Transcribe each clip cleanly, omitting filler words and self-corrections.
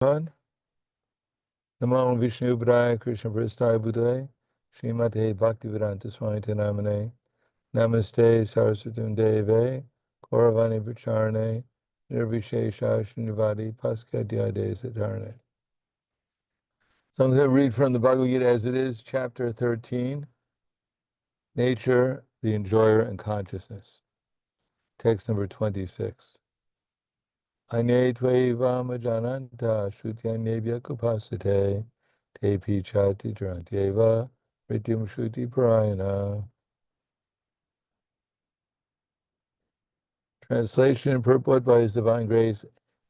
Namo Vishnu Padaya Krishna Prasthaya Bhutale Srimate Bhaktivedanta Swami Namane Namaste Saraswatam Deve Kauravani Pracharane Nirvishesha Srinivadi Paskadhyade Satarane. So I'm going to read from the Bhagavad Gita as it is, chapter 13, Nature, the Enjoyer, and Consciousness. Text number 26. Ane tvaivam jananta shrutyanyebhya kupasate te pichati drantyeva rityam shruti parayana. Translation and purport by His Divine Grace,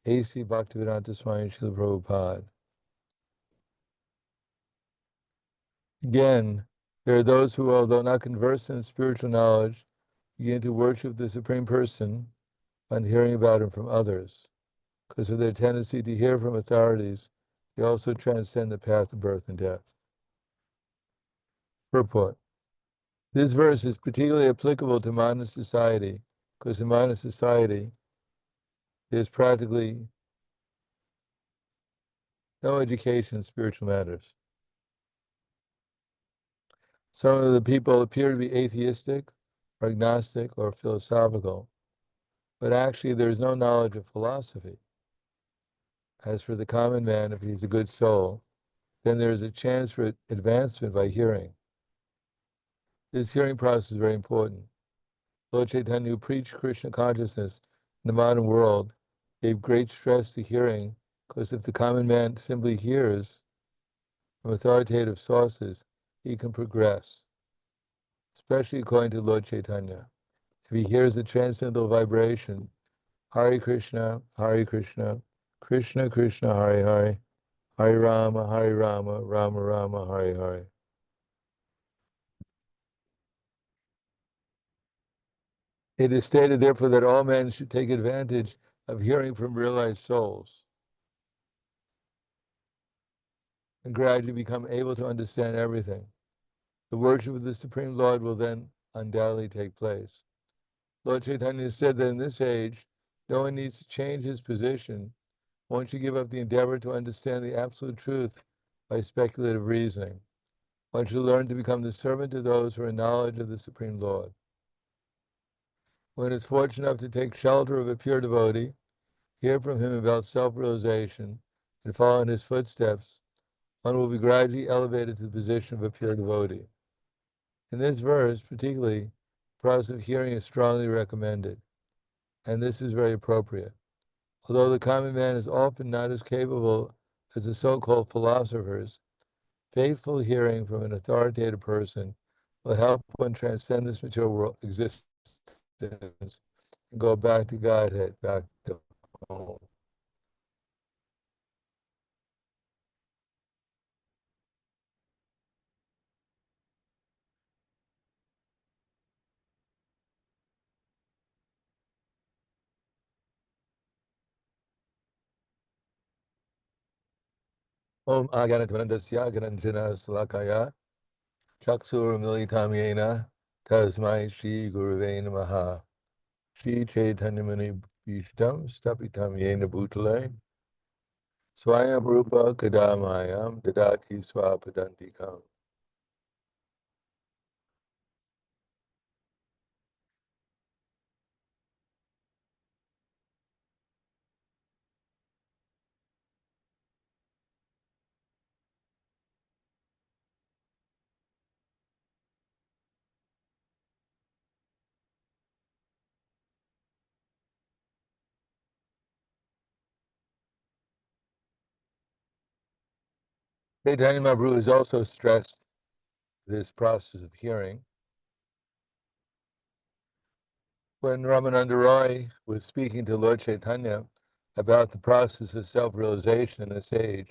A.C. Bhaktivedanta Swami Srila Prabhupada. Again, there are those who, although not conversed in spiritual knowledge, begin to worship the Supreme Person on hearing about Him from others. Because of their tendency to hear from authorities, they also transcend the path of birth and death. Purport. This verse is particularly applicable to modern society, because in modern society, there's practically no education in spiritual matters. Some of the people appear to be atheistic, or agnostic, or philosophical, but actually there's no knowledge of philosophy. As for the common man, if he's a good soul, then there's a chance for advancement by hearing. This hearing process is very important. Lord Chaitanya, who preached Krishna consciousness in the modern world, gave great stress to hearing, because if the common man simply hears from authoritative sources, he can progress, especially according to Lord Chaitanya. If he hears the transcendental vibration, Hare Krishna, Krishna Krishna, Hare Hare, Hare Rama, Rama Rama, Hare Hare. It is stated, therefore, that all men should take advantage of hearing from realized souls and gradually become able to understand everything. The worship of the Supreme Lord will then undoubtedly take place. Lord Chaitanya said that in this age, no one needs to change his position. One should give up the endeavor to understand the absolute truth by speculative reasoning. One should learn to become the servant of those who are in knowledge of the Supreme Lord. One is fortunate enough to take shelter of a pure devotee, hear from him about self-realization, and follow in his footsteps, one will be gradually elevated to the position of a pure devotee. In this verse, particularly, the process of hearing is strongly recommended, and this is very appropriate. Although the common man is often not as capable as the so-called philosophers, faithful hearing from an authoritative person will help one transcend this material world existence and go back to Godhead, back to home. Om Aganatvanandasya Gananjana Salakaya Chaksur Militam Yena Tasmai Shri Gurave Namaha Shri Chaitanyamani Bhishtam Stapitam Yena Bhutale Swayam Rupa Kadamayam Dadati Swapadantikam. Chaitanya Mahaprabhu has also stressed this process of hearing. When Ramananda Roy was speaking to Lord Chaitanya about the process of self-realization in this age,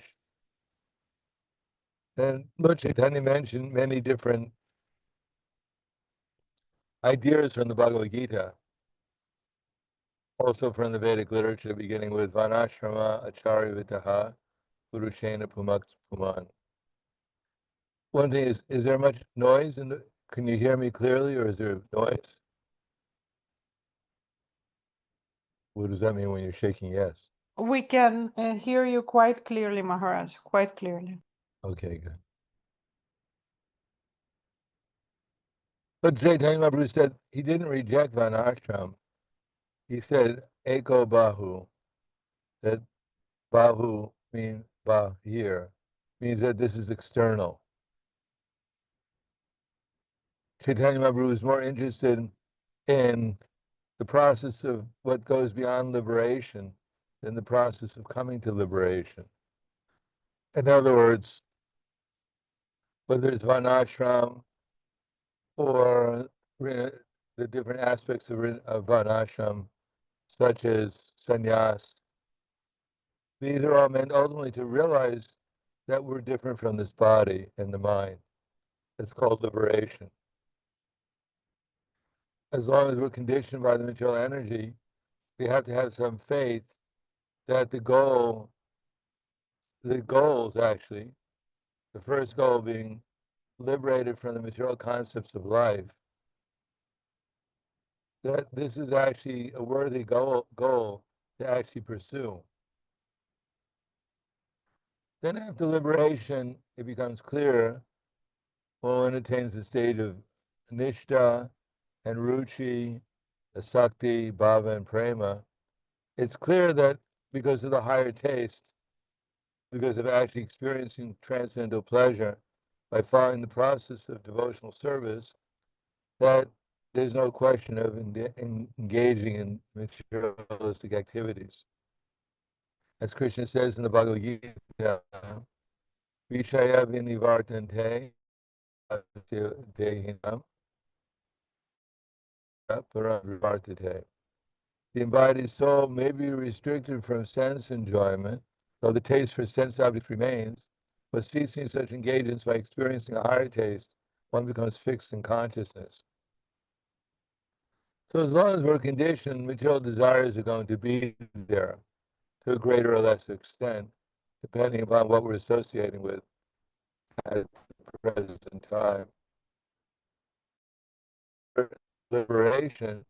then Lord Chaitanya mentioned many different ideas from the Bhagavad Gita, also from the Vedic literature, beginning with Vanashrama Acharya Vitaha Purushena Pumak Puman. One thing is there much noise in the, can you hear me clearly, or is there noise? What does that mean when you're shaking yes? We can hear you quite clearly, Maharaj, quite clearly. Okay, good. But Chaitanya Mahaprabhu said he didn't reject Varnashram. He said Eko Bahu, that Bahu means here, means that this is external. Chaitanya Mahaprabhu is more interested in the process of what goes beyond liberation than the process of coming to liberation. In other words, whether it's Varnashram or the different aspects of Varnashram, such as sannyas, these are all meant ultimately to realize that we're different from this body and the mind. It's called liberation. As long as we're conditioned by the material energy, we have to have some faith that the goals actually, the first goal being liberated from the material concepts of life, that this is actually a worthy goal to actually pursue. Then after liberation, it becomes clear when one attains the state of nishta and ruchi, asakti, bhava, and prema. It's clear that because of the higher taste, because of actually experiencing transcendental pleasure by following the process of devotional service, that there's no question of engaging in materialistic activities. As Krishna says in the Bhagavad Gita, Vishaya vinivartante dehinam paravartate. The embodied soul may be restricted from sense enjoyment, though the taste for sense objects remains, but ceasing such engagements by experiencing a higher taste, one becomes fixed in consciousness. So as long as we're conditioned, material desires are going to be there to a greater or lesser extent, depending upon what we're associating with at the present time. Liberation,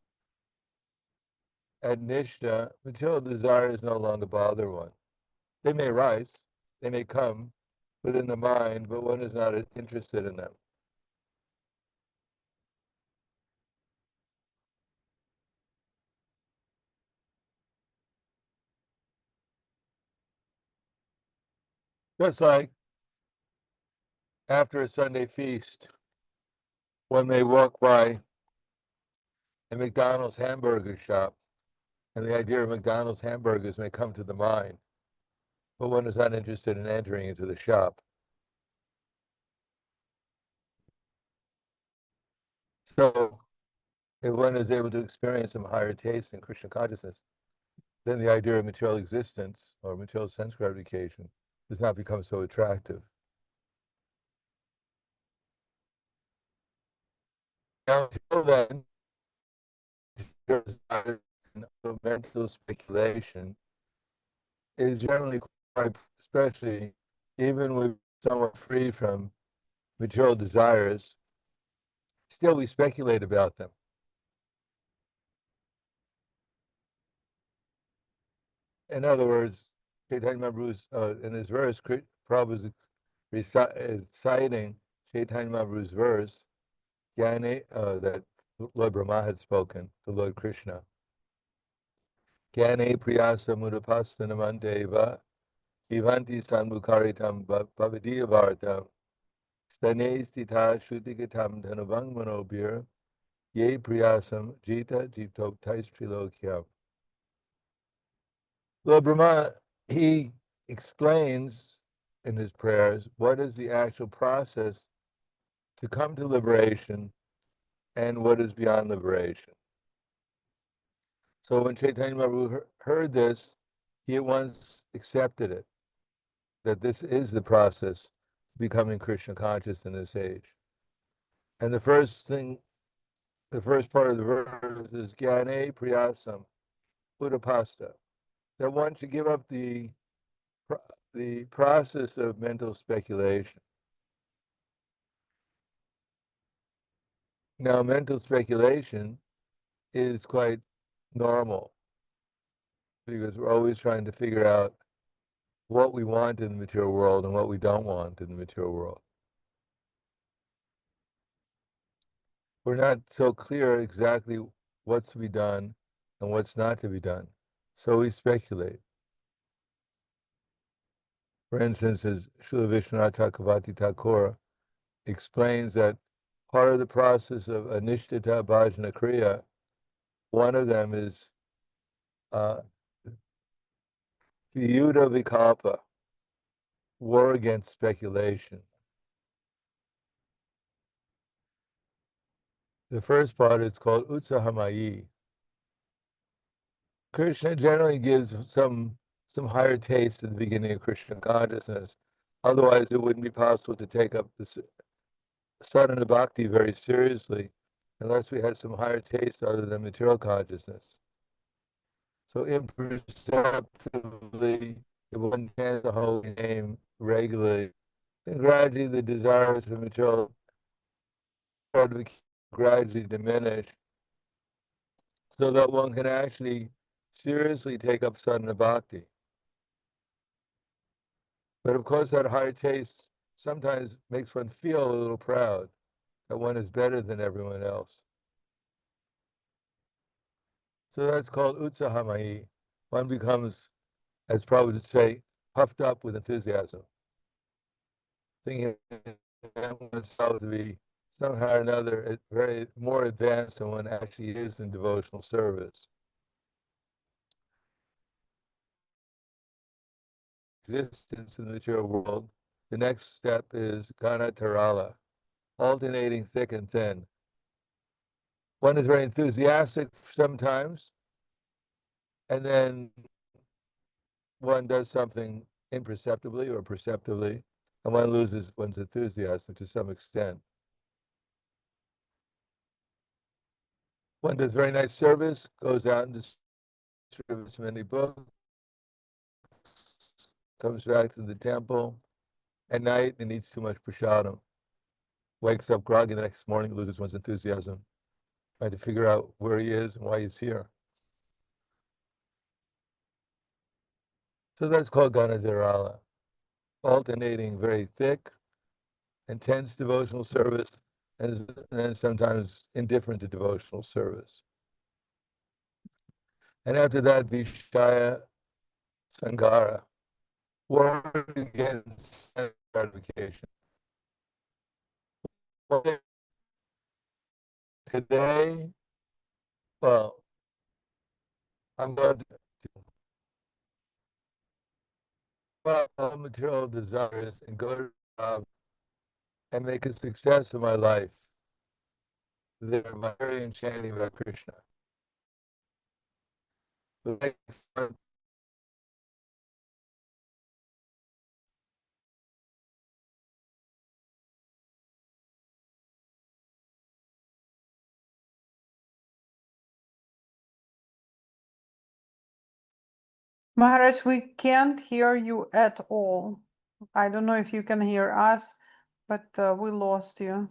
at Nishta, material desires no longer bother one. They may arise, they may come within the mind, but one is not interested in them. Just like after a Sunday feast, one may walk by a McDonald's hamburger shop, and the idea of McDonald's hamburgers may come to the mind, but one is not interested in entering into the shop. So if one is able to experience some higher taste in Krishna consciousness, then the idea of material existence or material sense gratification does not become so attractive. Now, until then, mental speculation is generally quite, especially even with somewhat free from material desires, still we speculate about them. In other words, Chaitanya Mahaprabhu's, in this verse, Prabhupada is citing Chaitanya Mahaprabhu's verse, Jnane, that Lord Brahma had spoken to Lord Krishna. Jnane priyasa mudapastanamanteva Vivanti sanmukaritam bhavadiyavartam stane stita shuddhigatam dhanavang manobhir ye priyasam jita jitoktais trilokyam. Lord Brahma, he explains in his prayers what is the actual process to come to liberation and what is beyond liberation. So when Chaitanya Mahaprabhu heard this, he at once accepted it, that this is the process of becoming Krishna conscious in this age. And the first part of the verse is Jnane Priyasam Udapasta, that one should give up the process of mental speculation. Now, mental speculation is quite normal. because we're always trying to figure out what we want in the material world and what we don't want in the material world. We're not so clear exactly what's to be done and what's not to be done, so we speculate. For instance, as Srila Vishwanath Chakravarti Thakur explains that part of the process of Anishtita Bhajana Kriya, one of them is Viyuddha Vikalpa, war against speculation. The first part is called Utsahamayi. Krishna generally gives some higher taste at the beginning of Krishna consciousness. Otherwise, it wouldn't be possible to take up the sadhana bhakti very seriously unless we had some higher taste other than material consciousness. So imperceptibly, if one chants the holy name regularly, then gradually the desires for material start to gradually diminish, so that one can actually seriously take up sadhana bhakti. But of course, that higher taste sometimes makes one feel a little proud that one is better than everyone else. So that's called utsahamayi. One becomes, as Prabhupada would say, puffed up with enthusiasm, thinking oneself to be somehow or another very more advanced than one actually is in devotional service. Existence in the material world, the next step is ganatarala, alternating thick and thin. One is very enthusiastic sometimes, and then one does something imperceptibly or perceptibly, and one loses one's enthusiasm to some extent. One does very nice service, goes out and distributes many books, comes back to the temple at night and eats too much prasadam, wakes up groggy the next morning, loses one's enthusiasm, trying to figure out where he is and why he's here. So that's called Ganadarala, alternating very thick, intense devotional service, and then sometimes indifferent to devotional service. And after that, Vishaya Sangara, war against gratification. Today, well, I'm going to give all material desires and go to the job and make a success of my life. They're very enchanting about Krishna. The next time Maharaj, we can't hear you at all. I don't know if you can hear us, but we lost you.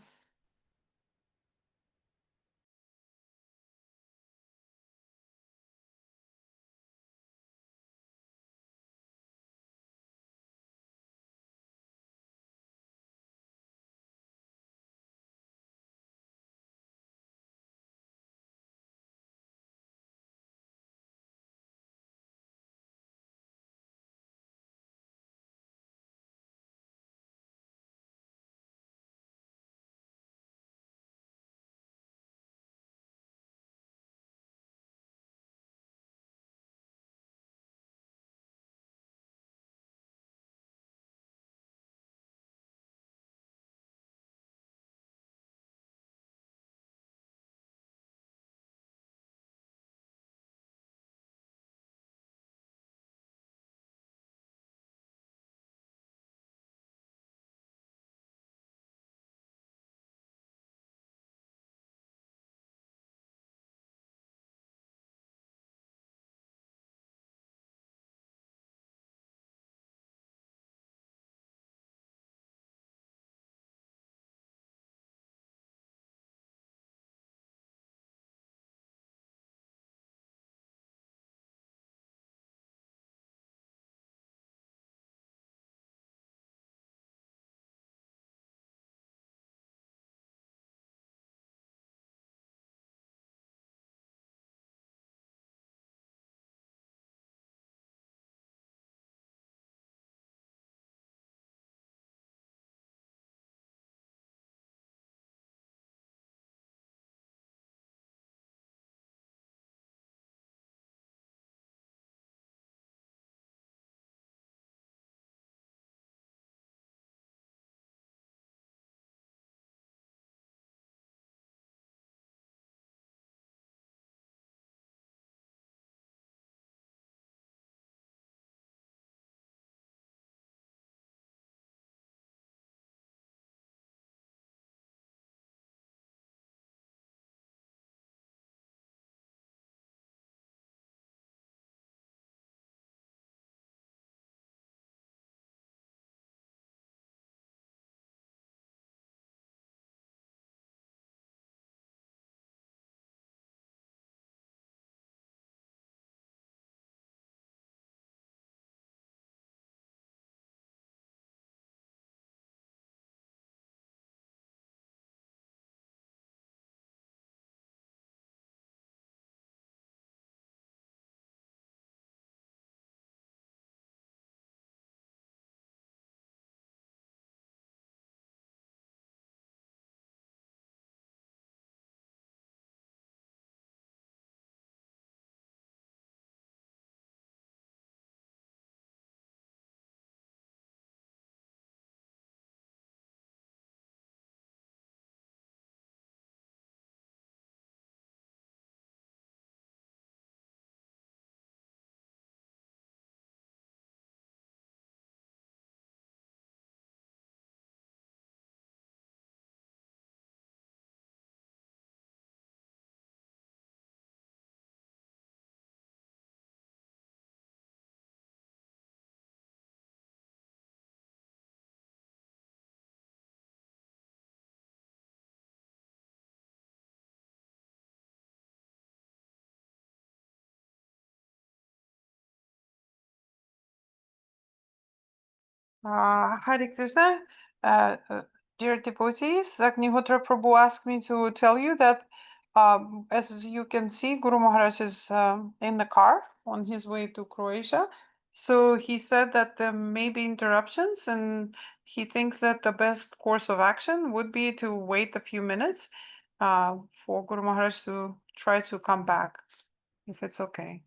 Hare Krishna, dear devotees, Agnihotra Prabhu asked me to tell you that as you can see, Guru Maharaj is in the car on his way to Croatia. So he said that there may be interruptions, and he thinks that the best course of action would be to wait a few minutes for Guru Maharaj to try to come back, if it's okay.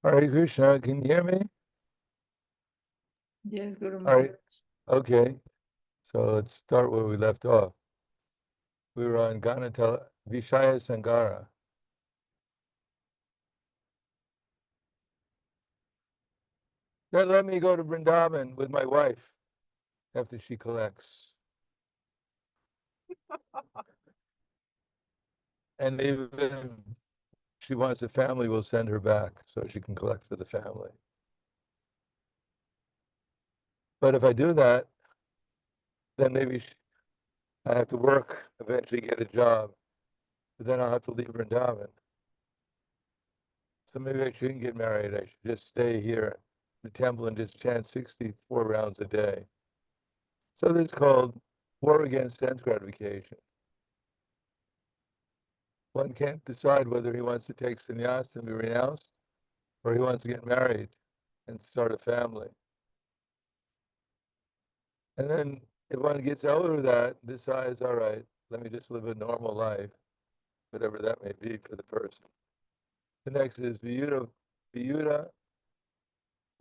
Hare Krishna, can you hear me? Yes, Guru All Maharaj. right. Okay. So let's start where we left off. We were on Ganatala Vishaya Sangara. That let me go to Vrindavan with my wife after she collects. And even if she wants a family, we'll send her back so she can collect for the family. But if I do that, then maybe I have to work, eventually get a job, but then I'll have to leave Vrindavan. So maybe I shouldn't get married. I should just stay here in the temple and just chant 64 rounds a day. So this is called war against sense gratification. One can't decide whether he wants to take sannyas and be renounced, or he wants to get married and start a family. And then if one gets over that, decides, all right, let me just live a normal life, whatever that may be for the person. The next is Viyuta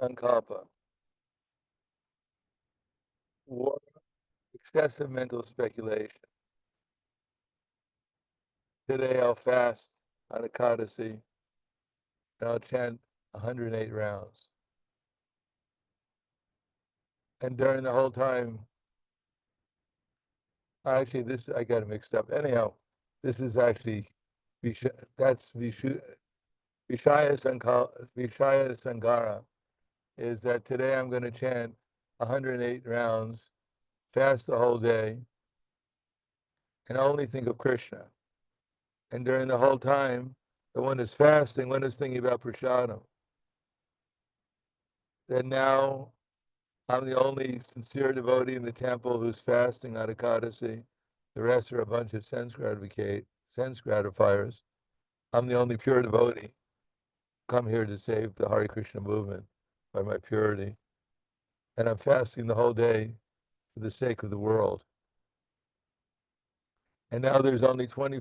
Sankalpa. War, excessive mental speculation. Today I'll fast on Ekadasi and I'll chant 108 rounds. And during the whole time, actually, this I got it mixed up. Anyhow, this is actually that's Vishaya Sangara. Is that today I'm going to chant 108 rounds, fast the whole day, and only think of Krishna. And during the whole time, the one is fasting, one is thinking about prasadam. Then now I'm the only sincere devotee in the temple who's fasting on Ekadasi. The rest are a bunch of sense gratifiers. I'm the only pure devotee. Come here to save the Hare Krishna movement by my purity. And I'm fasting the whole day for the sake of the world. And now there's only 3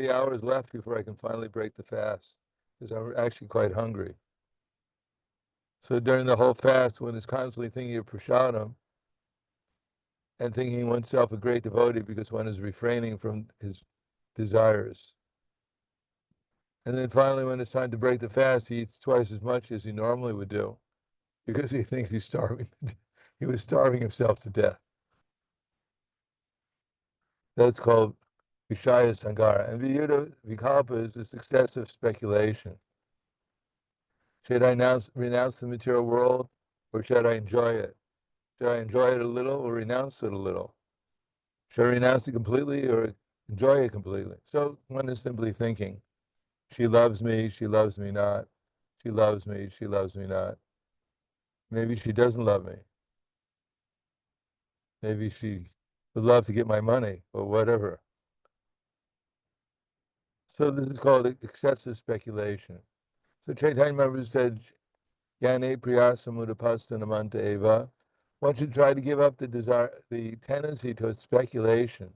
hours left before I can finally break the fast, because I'm actually quite hungry. So during the whole fast, one is constantly thinking of prasadam and thinking oneself a great devotee because one is refraining from his desires. And then finally, when it's time to break the fast, he eats twice as much as he normally would do because he thinks he's starving. He was starving himself to death. That's called Vishaya Sangara. And Viyuta Vikalpa is this excessive speculation. Should I renounce the material world, or should I enjoy it? Should I enjoy it a little or renounce it a little? Should I renounce it completely or enjoy it completely? So one is simply thinking, she loves me not. She loves me not. Maybe she doesn't love me. Maybe she would love to get my money or whatever. So this is called excessive speculation. So Chaitanya Mahaprabhu said, Yane priyasa mudapastanamanta eva. One should try to give up the desire, the tendency towards speculation.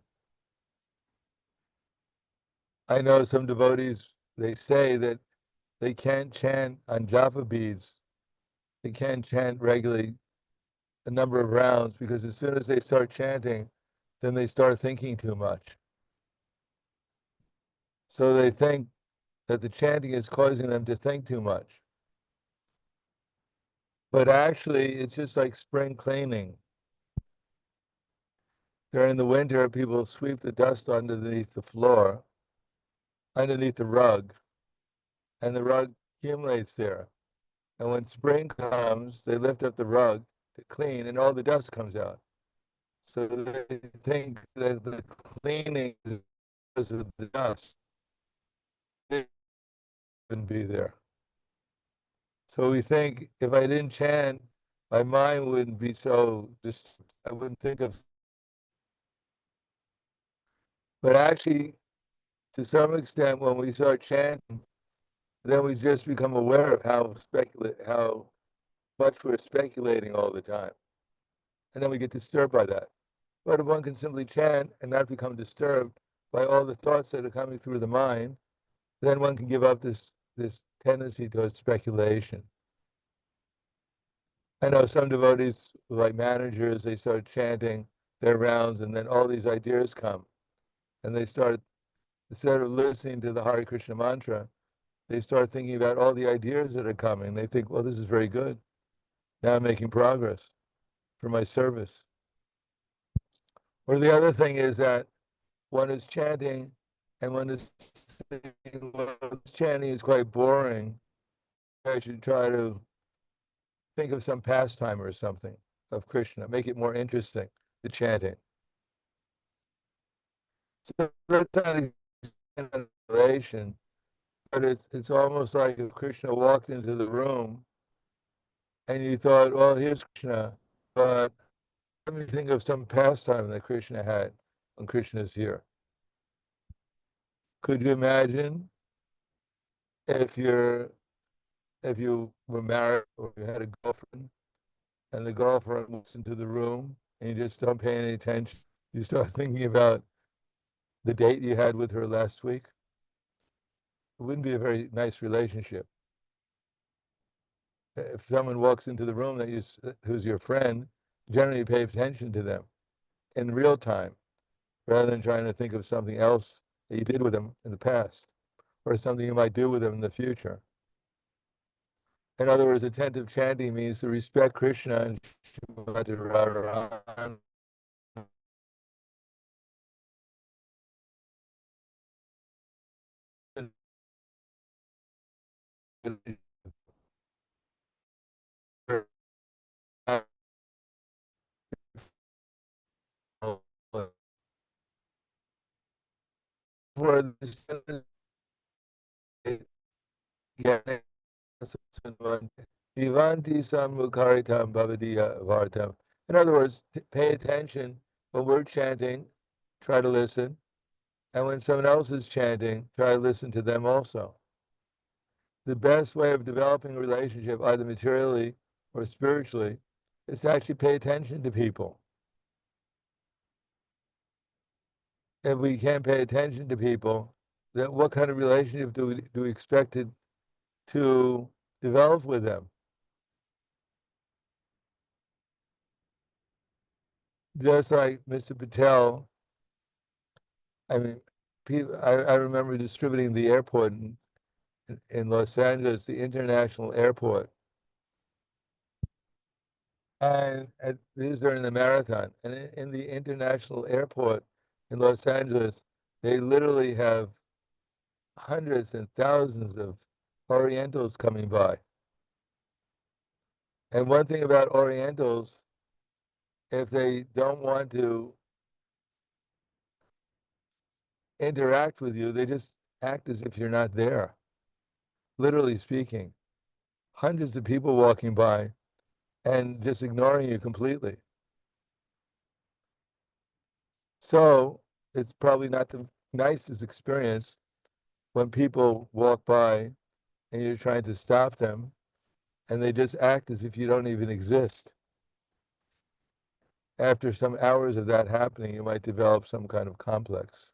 I know some devotees, they say that they can't chant on japa beads. They can't chant regularly a number of rounds, because as soon as they start chanting, then they start thinking too much. So they think that the chanting is causing them to think too much. But actually, it's just like spring cleaning. During the winter, people sweep the dust underneath the floor, underneath the rug, and the rug accumulates there. And when spring comes, they lift up the rug to clean, and all the dust comes out. So they think that the cleaning is because of the dust. It wouldn't be there. So we think if I didn't chant, my mind wouldn't be so I wouldn't think of. But actually, to some extent, when we start chanting, then we just become aware of how much we're speculating all the time. And then we get disturbed by that. But if one can simply chant and not become disturbed by all the thoughts that are coming through the mind, then one can give up this tendency towards speculation. I know some devotees, like managers, they start chanting their rounds, and then all these ideas come. And they start, instead of listening to the Hare Krishna mantra, they start thinking about all the ideas that are coming. They think, well, this is very good. Now I'm making progress for my service. Or the other thing is that one is chanting, and one is thinking, well, this chanting is quite boring. I should try to think of some pastime or something of Krishna, make it more interesting, the chanting. So that's not a relation, but it's almost like if Krishna walked into the room and you thought, well, here's Krishna, but let me think of some pastime that Krishna had when Krishna is here. Could you imagine if you were married or you had a girlfriend and the girlfriend walks into the room and you just don't pay any attention? You start thinking about the date you had with her last week. It wouldn't be a very nice relationship. If someone walks into the room who's your friend, generally pay attention to them in real time, rather than trying to think of something else that you did with them in the past, or something you might do with them in the future. In other words, attentive chanting means to respect Krishna and for Vivanti Sammukaritam Bhavadiya Vartam. In other words, pay attention when we're chanting, try to listen. And when someone else is chanting, try to listen to them also. The best way of developing a relationship, either materially or spiritually, is to actually pay attention to people. If we can't pay attention to people, then what kind of relationship do we expect to develop with them? Just like Mr. Patel, I mean, I remember distributing the airport in Los Angeles, the international airport. And these are in the marathon. And in the international airport in Los Angeles, they literally have hundreds and thousands of Orientals coming by. And one thing about Orientals, if they don't want to interact with you, they just act as if you're not there, literally speaking. Hundreds of people walking by and just ignoring you completely. So it's probably not the nicest experience when people walk by and you're trying to stop them and they just act as if you don't even exist. After some hours of that happening, you might develop some kind of complex.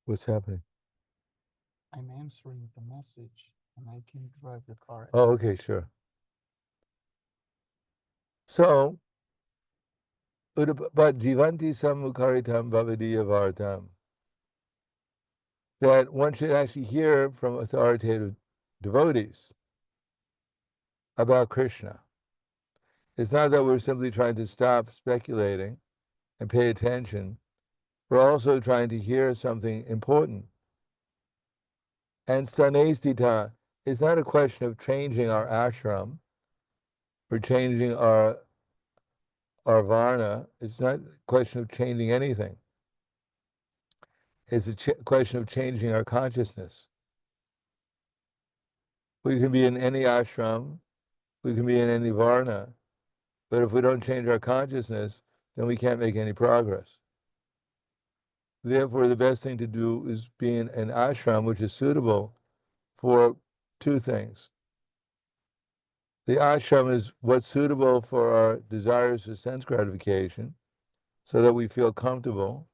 What's happening? I'm answering the message. I can drive the car. Oh, okay, sure. So, but jivanti sammukaritam bhavadiya vartam, that one should actually hear from authoritative devotees about Krishna. It's not that we're simply trying to stop speculating and pay attention. We're also trying to hear something important. And stanestita is not a question of changing our ashram or changing our varna. It's not a question of changing anything. It's a question of changing our consciousness. We can be in any ashram, we can be in any varna, but if we don't change our consciousness, then we can't make any progress. Therefore, the best thing to do is be in an ashram which is suitable for two things. The ashram is what's suitable for our desires for sense gratification, so that we feel comfortable,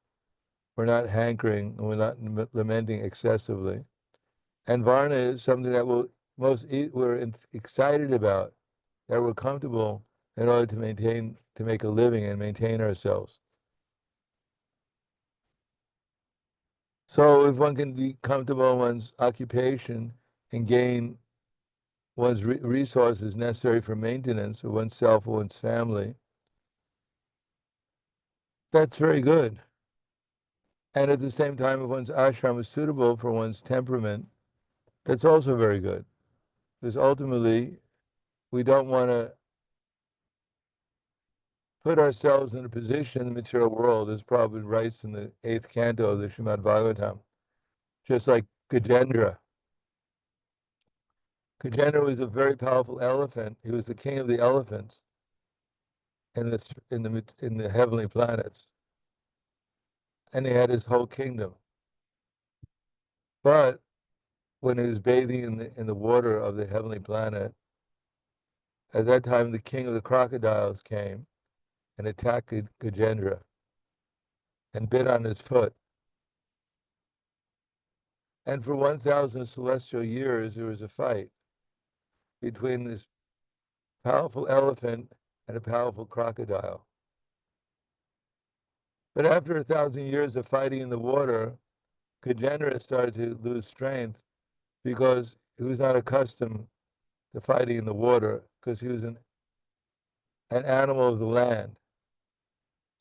we're not hankering, and we're not lamenting excessively. And varna is something that we're excited about, that we're comfortable in order to make a living and maintain ourselves. So if one can be comfortable in one's occupation and gain one's resources necessary for maintenance of oneself or one's family, that's very good. And at the same time, if one's ashram is suitable for one's temperament, that's also very good. Because ultimately, we don't want to put ourselves in a position in the material world, as Prabhupada writes in the 8th canto of the Srimad Bhagavatam, just like Gajendra. Gajendra was a very powerful elephant. He was the king of the elephants in the heavenly planets, and he had his whole kingdom. But when he was bathing in the water of the heavenly planet, at that time the king of the crocodiles came and attacked Gajendra and bit on his foot. And for 1,000 celestial years, there was a fight between this powerful elephant and a powerful crocodile. But after 1,000 years of fighting in the water, Gajendra started to lose strength because he was not accustomed to fighting in the water, because he was an animal of the land,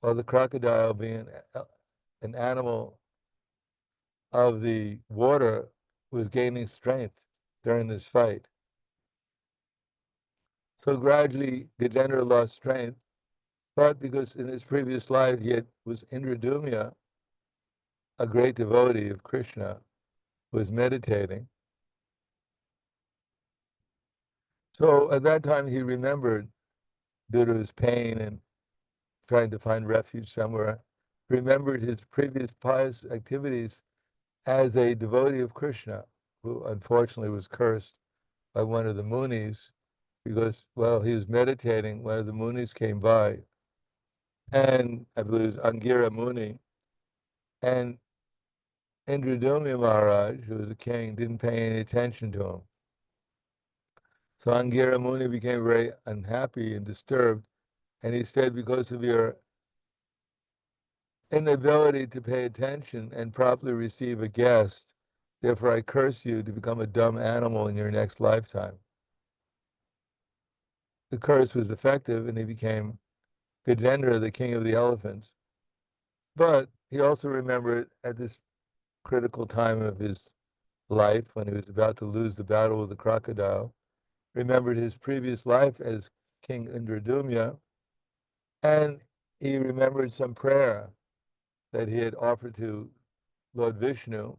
while the crocodile, being an animal of the water, was gaining strength during this fight. So gradually, Gajendra lost strength, but because in his previous life he was Indradumya, a great devotee of Krishna, was meditating. So at that time he remembered, due to his pain and trying to find refuge somewhere, remembered his previous pious activities as a devotee of Krishna, who unfortunately was cursed by one of the munis, because while he was meditating, one of the munis came by, and I believe it was Angira Muni, and Indradumya Maharaj, who was a king, didn't pay any attention to him. So Angira Muni became very unhappy and disturbed, and he said, because of your inability to pay attention and properly receive a guest, therefore I curse you to become a dumb animal in your next lifetime. The curse was effective, and he became Gajendra, the king of the elephants. But he also remembered at this critical time of his life, when he was about to lose the battle with the crocodile, remembered his previous life as King Indradumya, and he remembered some prayer that he had offered to Lord Vishnu,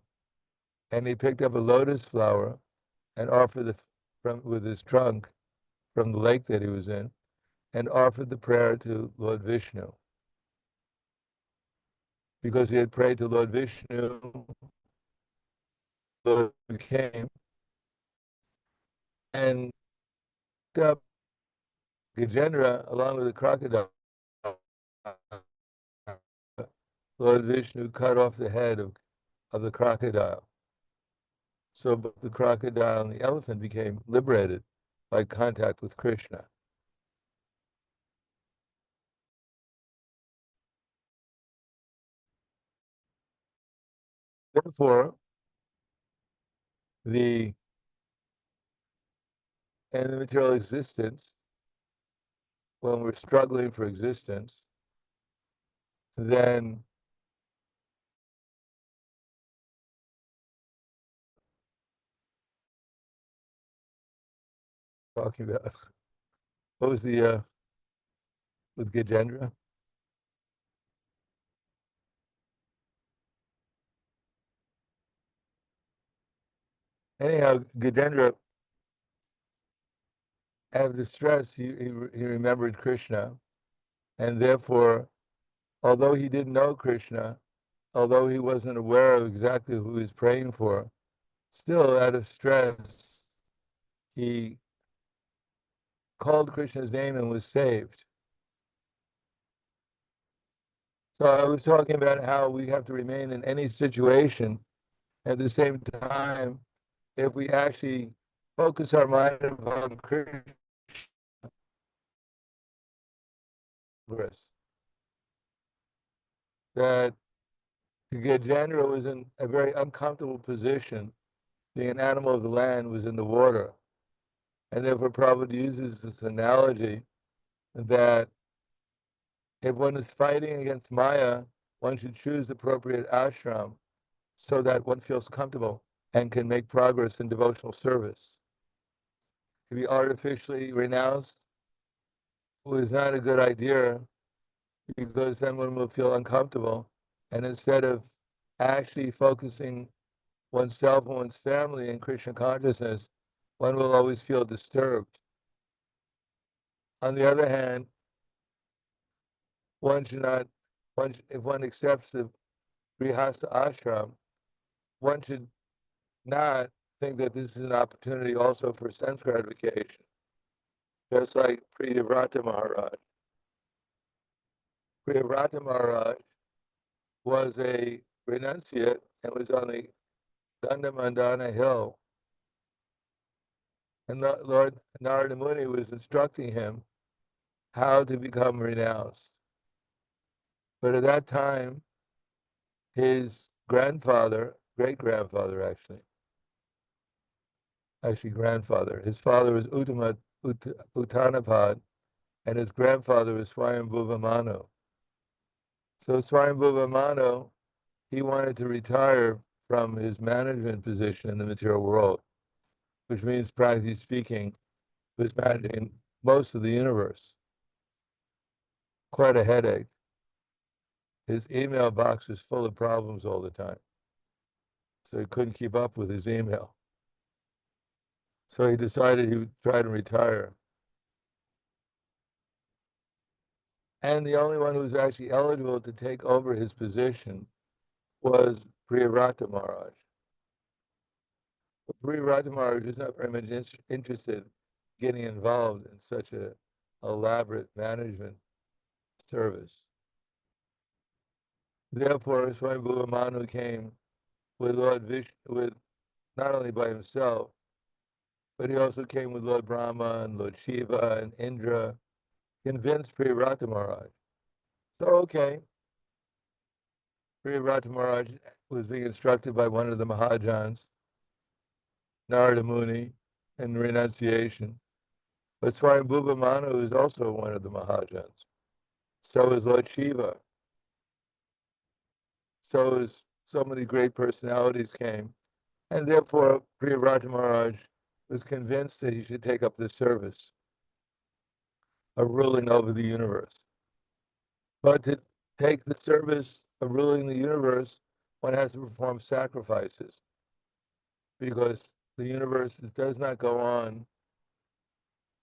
and he picked up a lotus flower and offered with his trunk from the lake that he was in, and offered the prayer to Lord Vishnu. Because he had prayed to Lord Vishnu, Lord came and up Gajendra along with the crocodile. Lord Vishnu cut off the head of the crocodile. So both the crocodile and the elephant became liberated by contact with Krishna. Therefore, in the material existence, when we're struggling for existence, then talking about what was the with Gajendra? Anyhow, Gajendra, out of distress, he remembered Krishna, and therefore, although he didn't know Krishna, although he wasn't aware of exactly who he was praying for, still out of stress, he called Krishna's name and was saved. So I was talking about how we have to remain in any situation. At the same time, if we actually focus our mind upon Krishna, that Gajendra was in a very uncomfortable position, being an animal of the land, was in the water. And therefore Prabhupada uses this analogy that if one is fighting against Maya, one should choose appropriate ashram so that one feels comfortable and can make progress in devotional service. To be artificially renounced was not a good idea, because then one will feel uncomfortable. And instead of actually focusing oneself and one's family in Krishna consciousness, one will always feel disturbed. On the other hand, one should not, if one accepts the Grihastha ashram, one should not think that this is an opportunity also for sense gratification. Just like Priyavrata Maharaj. Priyavrata Maharaj was a renunciate and was on the Gandhamandana hill. And Lord Narada Muni was instructing him how to become renounced. But at that time, his grandfather, great-grandfather actually grandfather, his father was Uttanapad, and his grandfather was Swayambhuva Manu. So Swayambhuva Manu, he wanted to retire from his management position in the material world, which means, practically speaking, he was managing most of the universe. Quite a headache. His email box was full of problems all the time, so he couldn't keep up with his email. So he decided he would try to retire. And the only one who was actually eligible to take over his position was Priyavrata Maharaj. But Priyavrata Maharaj was not very much interested in getting involved in such an elaborate management service. Therefore, Swayambhuva Manu came with Lord Vishnu, with not only by himself, but he also came with Lord Brahma and Lord Shiva and Indra, convinced Priyavrata Maharaj. So, okay, Priyavrata Maharaj was being instructed by one of the Mahajans, Narada Muni, in renunciation. But Swayambhuva Manu is also one of the Mahajans. So is Lord Shiva. So many great personalities came. And therefore, Priyavrata Maharaj was convinced that he should take up this service of ruling over the universe. But to take the service of ruling the universe, one has to perform sacrifices, because the universe does not go on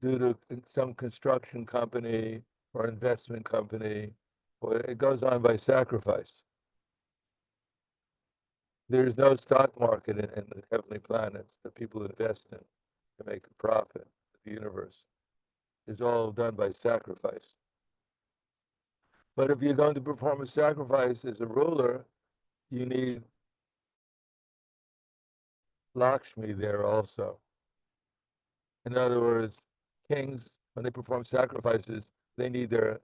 due to some construction company or investment company, or it goes on by sacrifice. There's no stock market in the heavenly planets that people invest in to make a profit. The universe is all done by sacrifice. But if you're going to perform a sacrifice as a ruler, you need Lakshmi there also. In other words, kings, when they perform sacrifices, they need their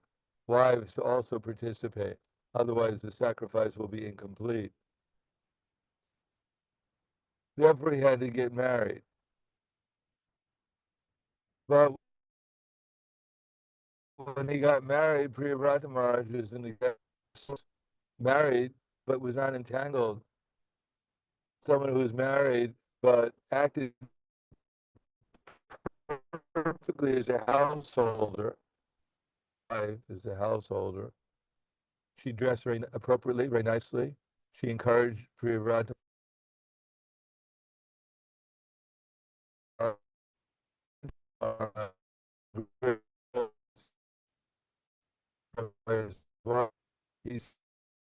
wives to also participate. Otherwise, the sacrifice will be incomplete. Therefore, he had to get married. But when he got married, Priyavrata Maharaj was in the married, but was not entangled. Someone who was married, but acted perfectly as a householder, wife as a householder. She dressed very appropriately, very nicely. She encouraged Priyavrata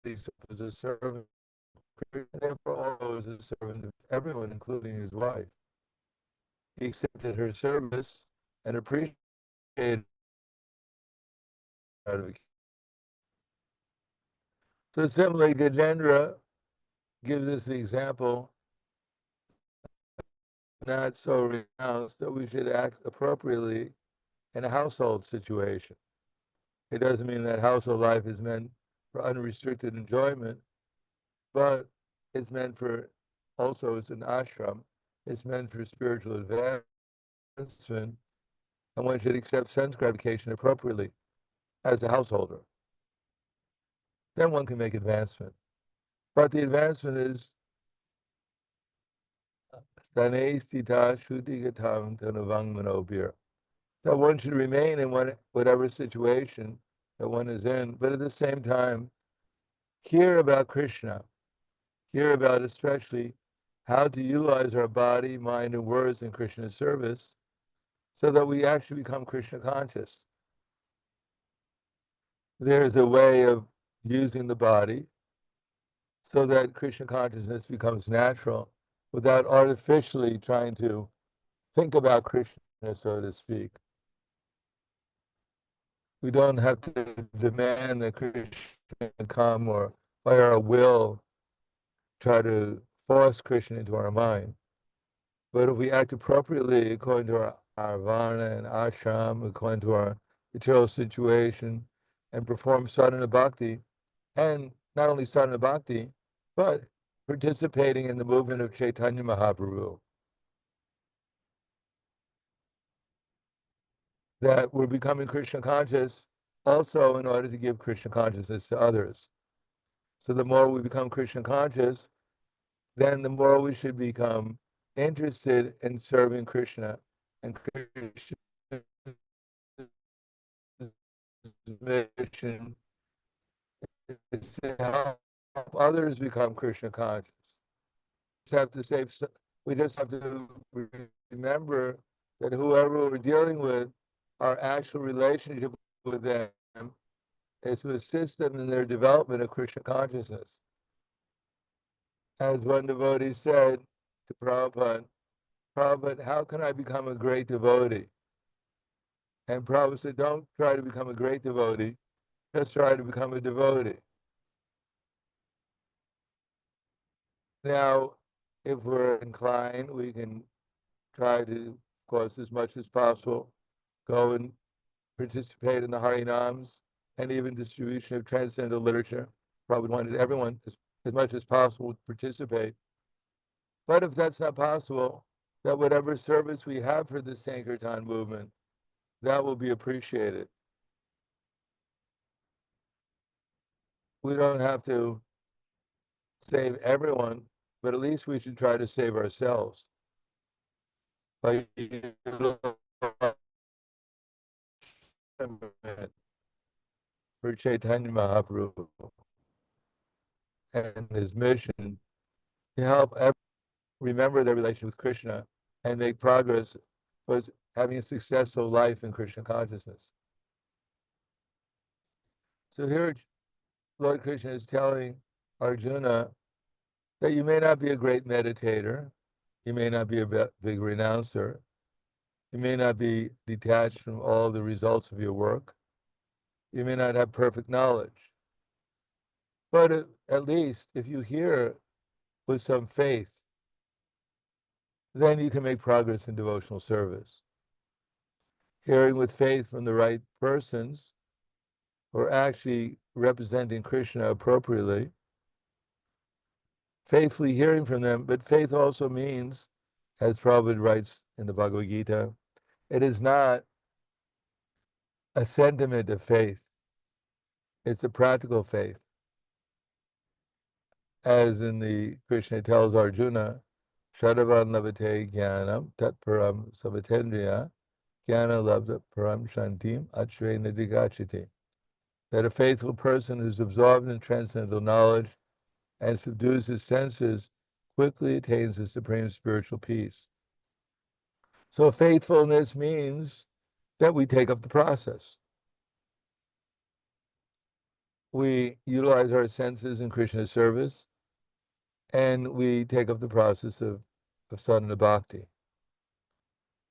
he was a servant, therefore always a servant of everyone, including his wife. He accepted her service and appreciated it. So similarly, Gajendra gives us the example, not so renounced, that we should act appropriately in a household situation. It doesn't mean that household life is meant for unrestricted enjoyment, but it's meant for, also it's an ashram, it's meant for spiritual advancement, and one should accept sense gratification appropriately as a householder. Then one can make advancement. But the advancement is that one should remain in whatever situation that one is in, but at the same time, hear about Krishna, hear about especially how to utilize our body, mind, and words in Krishna's service so that we actually become Krishna conscious. There's a way of using the body so that Krishna consciousness becomes natural without artificially trying to think about Krishna, so to speak. We don't have to demand that Krishna come or by our will try to force Krishna into our mind. But if we act appropriately according to our varna and ashram, according to our material situation, and perform sadhana bhakti, and not only sadhana bhakti, but participating in the movement of Chaitanya Mahaprabhu, that we're becoming Krishna conscious also in order to give Krishna consciousness to others. So the more we become Krishna conscious, then the more we should become interested in serving Krishna and Krishna's mission is to help others become Krishna conscious. We just have to remember that whoever we're dealing with, our actual relationship with them is to assist them in their development of Krishna consciousness. As one devotee said to Prabhupada, Prabhupada, how can I become a great devotee? And Prabhupada said, don't try to become a great devotee, just try to become a devotee. Now, if we're inclined, we can try to, of course, as much as possible, go and participate in the Harinams and even distribution of transcendental literature. Prabhupada wanted everyone, as much as possible, to participate. But if that's not possible, that whatever service we have for the Sankirtan movement, that will be appreciated. We don't have to save everyone, but at least we should try to save ourselves by for Chaitanya Mahaprabhu and his mission to help everyone remember their relation with Krishna and make progress towards having a successful life in Krishna consciousness. So here Lord Krishna is telling Arjuna that you may not be a great meditator, you may not be a big renouncer, you may not be detached from all the results of your work, you may not have perfect knowledge. But at least if you hear with some faith then you can make progress in devotional service. Hearing with faith from the right persons, or actually representing Krishna appropriately, faithfully hearing from them, but faith also means, as Prabhupada writes in the Bhagavad Gita, it is not a sentiment of faith, it's a practical faith. As in the Krishna tells Arjuna, Shadavan Lavate Jnanam Tat Param Savatendriya Jnana Labda Param Shantim Atre Nadigachati. That a faithful person who's absorbed in transcendental knowledge and subdues his senses quickly attains the supreme spiritual peace. So faithfulness means that we take up the process. We utilize our senses in Krishna's service, and we take up the process of sadhana bhakti.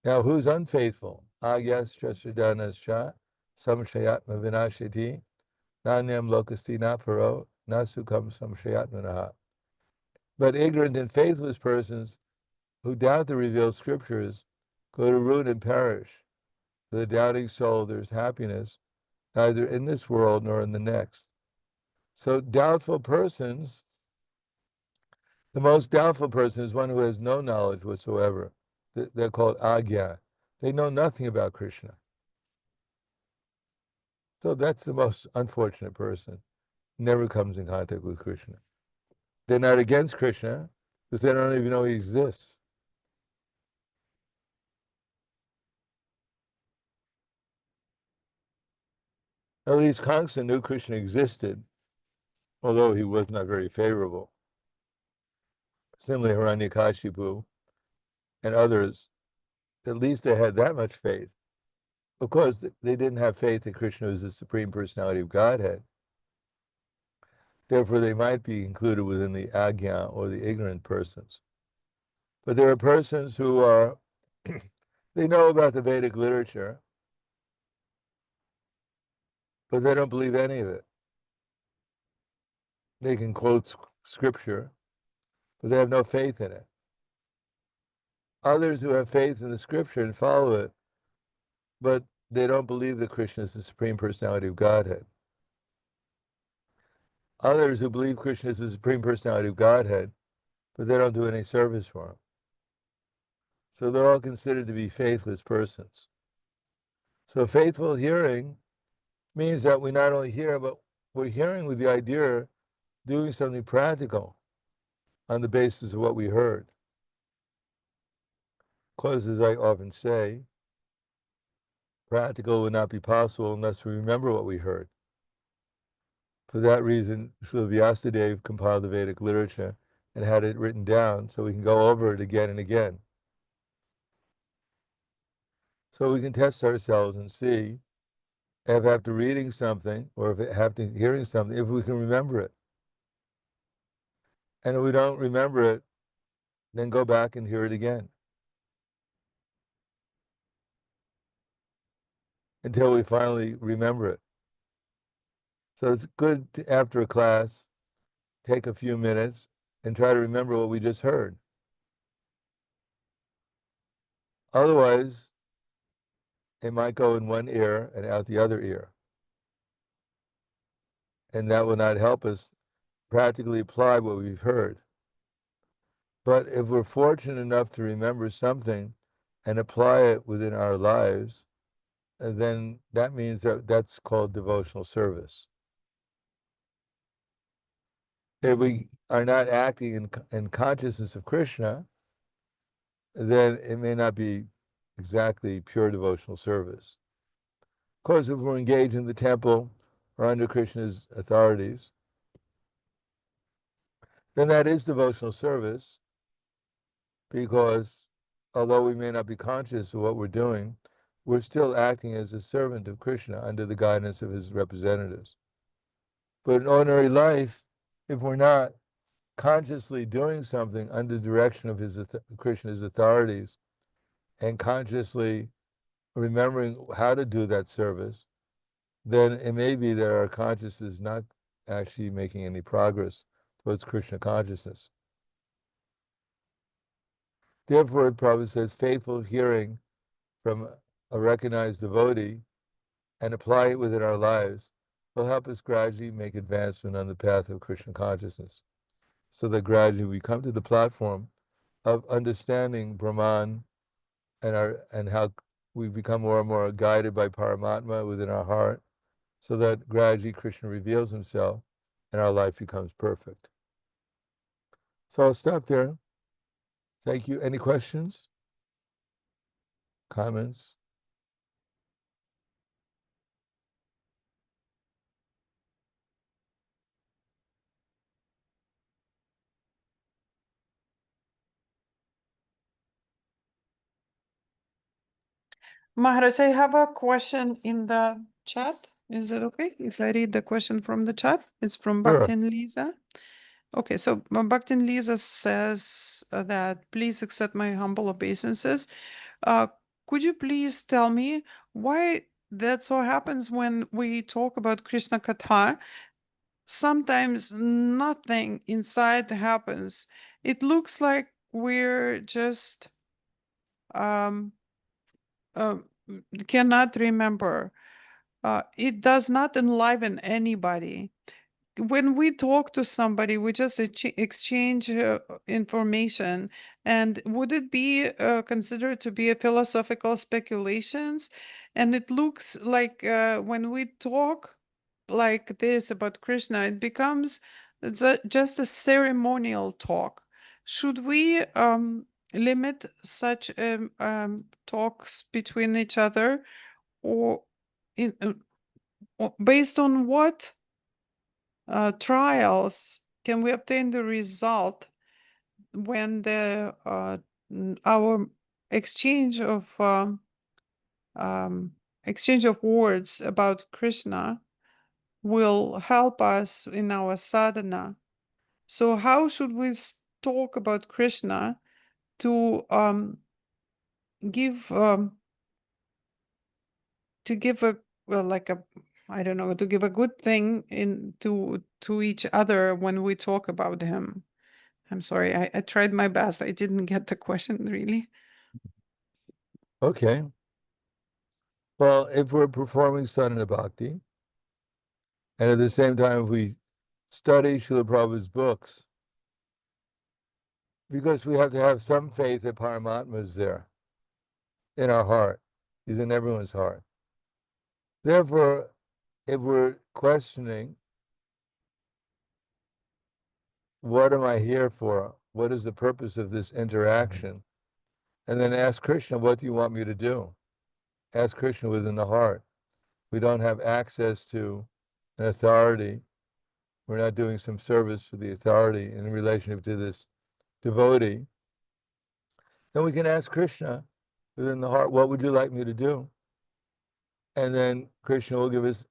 Now, who's unfaithful? Agyascha sridhanascha samshayatma vinashiti nanyam lokasti naparo nasukam samshayatmanaha. But ignorant and faithless persons who doubt the revealed scriptures go to ruin and perish. For the doubting soul, there's happiness neither in this world nor in the next. So doubtful persons, the most doubtful person is one who has no knowledge whatsoever. They're called agya. They know nothing about Krishna. So that's the most unfortunate person. Never comes in contact with Krishna. They're not against Krishna because they don't even know he exists. At least Kamsa knew Krishna existed, although he was not very favorable. Similarly, Hiranyakashipu and others, at least they had that much faith. Of course, they didn't have faith that Krishna was the Supreme Personality of Godhead. Therefore, they might be included within the agya or the ignorant persons. But there are persons who are, they know about the Vedic literature, but they don't believe any of it. They can quote scripture, but they have no faith in it. Others who have faith in the scripture and follow it, but they don't believe that Krishna is the Supreme Personality of Godhead. Others who believe Krishna is the Supreme Personality of Godhead, but they don't do any service for him. So they're all considered to be faithless persons. So faithful hearing means that we not only hear, but we're hearing with the idea of doing something practical on the basis of what we heard. Because, as I often say, practical would not be possible unless we remember what we heard. For that reason, Srila Vyasadeva compiled the Vedic literature and had it written down so we can go over it again and again. So we can test ourselves and see if after reading something or if after hearing something, if we can remember it. And if we don't remember it, then go back and hear it again until we finally remember it. So it's good to, after a class, take a few minutes and try to remember what we just heard. Otherwise, it might go in one ear and out the other ear. And that will not help us practically apply what we've heard. But if we're fortunate enough to remember something and apply it within our lives, then that means that that's called devotional service. If we are not acting in consciousness of Krishna, then it may not be exactly pure devotional service. Of course, if we're engaged in the temple or under Krishna's authorities, then that is devotional service, because although we may not be conscious of what we're doing, we're still acting as a servant of Krishna under the guidance of his representatives. But in ordinary life, if we're not consciously doing something under the direction of Krishna's authorities and consciously remembering how to do that service, then it may be that our consciousness is not actually making any progress towards Krishna consciousness. Therefore, Prabhupada says, faithful hearing from a recognized devotee and apply it within our lives will help us gradually make advancement on the path of Krishna consciousness, so that gradually we come to the platform of understanding Brahman and how we become more and more guided by Paramatma within our heart, so that gradually Krishna reveals himself and our life becomes perfect. So I'll stop there. Thank you. Any questions? Comments? Maharaj, I have a question in the chat. Is it okay if I read the question from the chat? It's from Sure. Bhaktin Lisa. Okay, so Bhaktin Lisa says that please accept my humble obeisances. Could you please tell me why that so happens when we talk about Krishna Katha? Sometimes nothing inside happens. It looks like we're just um, uh, cannot remember. It does not enliven anybody. When we talk to somebody, we just exchange information. And would it be considered to be a philosophical speculations? And it looks like when we talk like this about Krishna, it becomes just a ceremonial talk. Should we limit such talks between each other, or in, based on what trials can we obtain the result when our exchange of um, exchange of words about Krishna will help us in our sadhana? So how should we talk about Krishna to give a well, like a I don't know, to give a good thing in to each other when we talk about him? I'm sorry, I tried my best. I didn't get the question really. Okay. Well, if we're performing sadhana bhakti, and at the same time if we study Srila Prabhupada's books, because we have to have some faith that Paramatma is there in our heart. He's in everyone's heart. Therefore, if we're questioning, what am I here for? What is the purpose of this interaction? And then ask Krishna, what do you want me to do? Ask Krishna within the heart. We don't have access to an authority. We're not doing some service for the authority in relationship to this devotee. Then we can ask Krishna within the heart, what would you like me to do? And then Krishna will give us,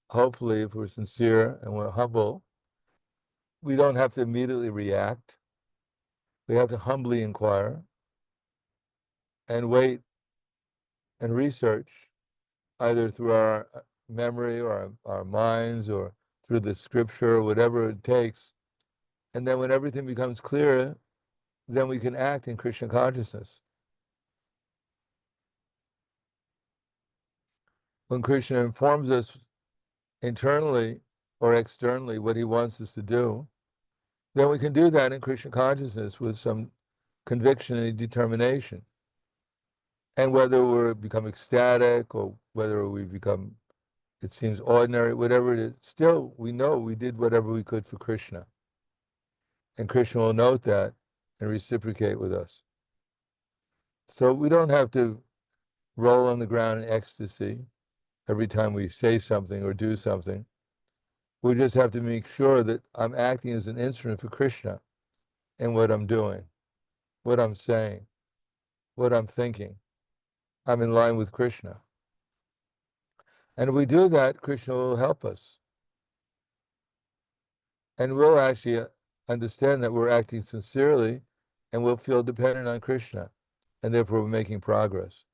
hopefully, if we're sincere and we're humble, we don't have to immediately react. We have to humbly inquire and wait and research, either through our memory or our minds or through the scripture or whatever it takes. And then when everything becomes clear, then we can act in Krishna consciousness. When Krishna informs us internally or externally what he wants us to do, then we can do that in Krishna consciousness with some conviction and determination. And whether we become ecstatic or whether we become, it seems ordinary, whatever it is, still we know we did whatever we could for Krishna. And Krishna will note that and reciprocate with us. So we don't have to roll on the ground in ecstasy every time we say something or do something. We just have to make sure that I'm acting as an instrument for Krishna in what I'm doing, what I'm saying, what I'm thinking. I'm in line with Krishna. And if we do that, Krishna will help us. And we'll actually understand that we're acting sincerely and we'll feel dependent on Krishna. And therefore we're making progress.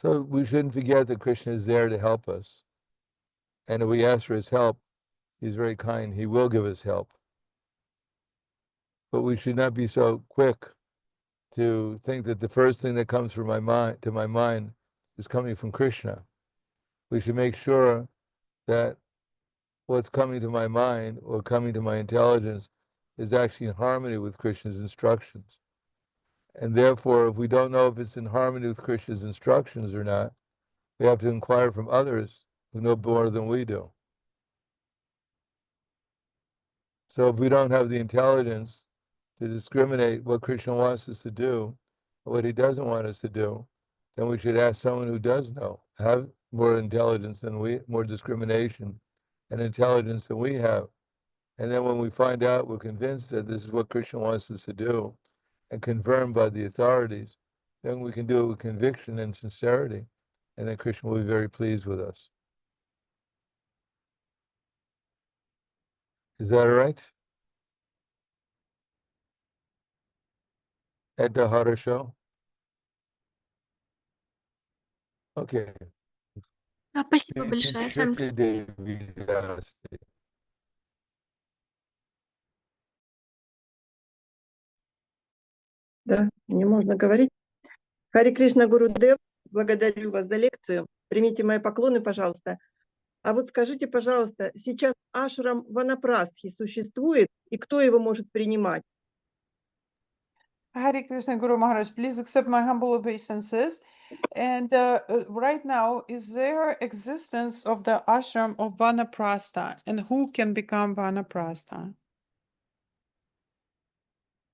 So we shouldn't forget that Krishna is there to help us. And if we ask for his help, he's very kind. He will give us help. but we should not be so quick to think that the first thing that comes to my mind is coming from Krishna. We should make sure that what's coming to my mind or coming to my intelligence is actually in harmony with Krishna's instructions. And therefore, if we don't know if it's in harmony with Krishna's instructions or not, we have to inquire from others who know more than we do. So if we don't have the intelligence to discriminate what Krishna wants us to do or what he doesn't want us to do, then we should ask someone who does know, have more intelligence than we, more discrimination and intelligence than we have. And then when we find out, we're convinced that this is what Krishna wants us to do and confirmed by the authorities, then we can do it with conviction and sincerity. And then Krishna will be very pleased with us. Is that all right? Это хорошо? Okay. Спасибо большое, thanks. Да, мне можно говорить. Хари Кришна Гурудев, благодарю вас за лекцию. Примите мои поклоны, пожалуйста. А вот скажите, пожалуйста, сейчас ашрам Ванапрастхи существует, и кто его может принимать? Hare Krishna Guru Maharaj, please accept my humble obeisances. And right now, is there existence of the ashram of Vanaprastha, and who can become Vanaprastha?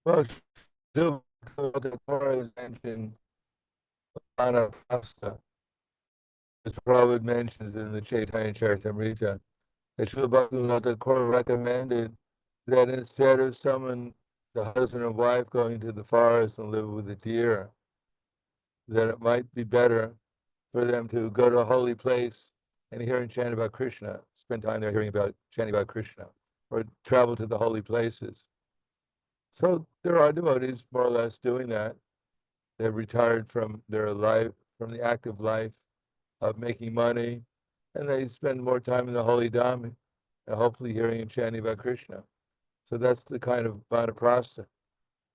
Well, the Torah is mentioned Vanaprastha, as Prabhupada mentions in the Chaitanya Charitamrita. That Srila Bhaktivinoda Thakur recommended that instead of someone, the husband and wife, going to the forest and live with a deer, that it might be better for them to go to a holy place and hear and chant about Krishna, spend time there chanting about Krishna, or travel to the holy places. So there are devotees more or less doing that. They've retired from their life, from the active life of making money, and they spend more time in the holy Dham and hopefully hearing and chanting about Krishna. So that's the kind of vanaprastha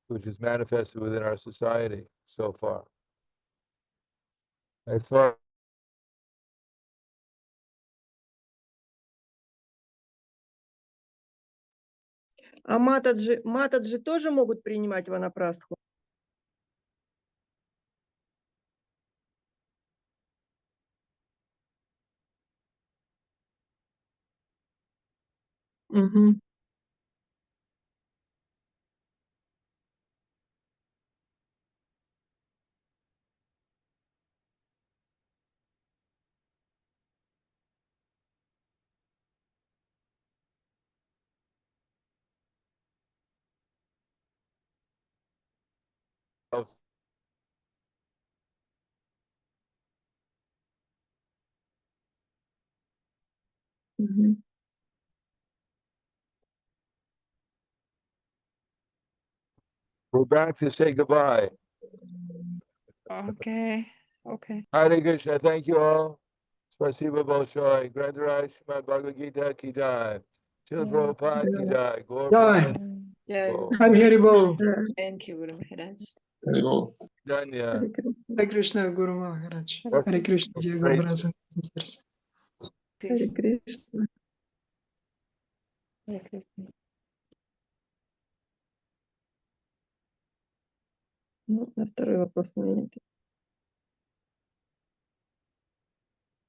which is manifested within our society so far. As far А матаджи тоже могут принимать Ванапрастху? Угу. Угу. we're back to say goodbye. Okay. Hare Krishna, thank you all. Spasiba Bolshoi, Grandaraj, Srimad Bhagavad Gita ki jai. Srila Prabhupada ki jai. Gaur Jai. Premanand. Hari Hari Bol. Thank you, Guru Maharaj. Hari Bol. Danya. Хари Кришна. Hare Krishna Guru Maharaj. That's Hare Krishna, dear great. brothers and sisters. Хари Кришна. Hare Krishna. Ну, на второй вопрос у меня нет.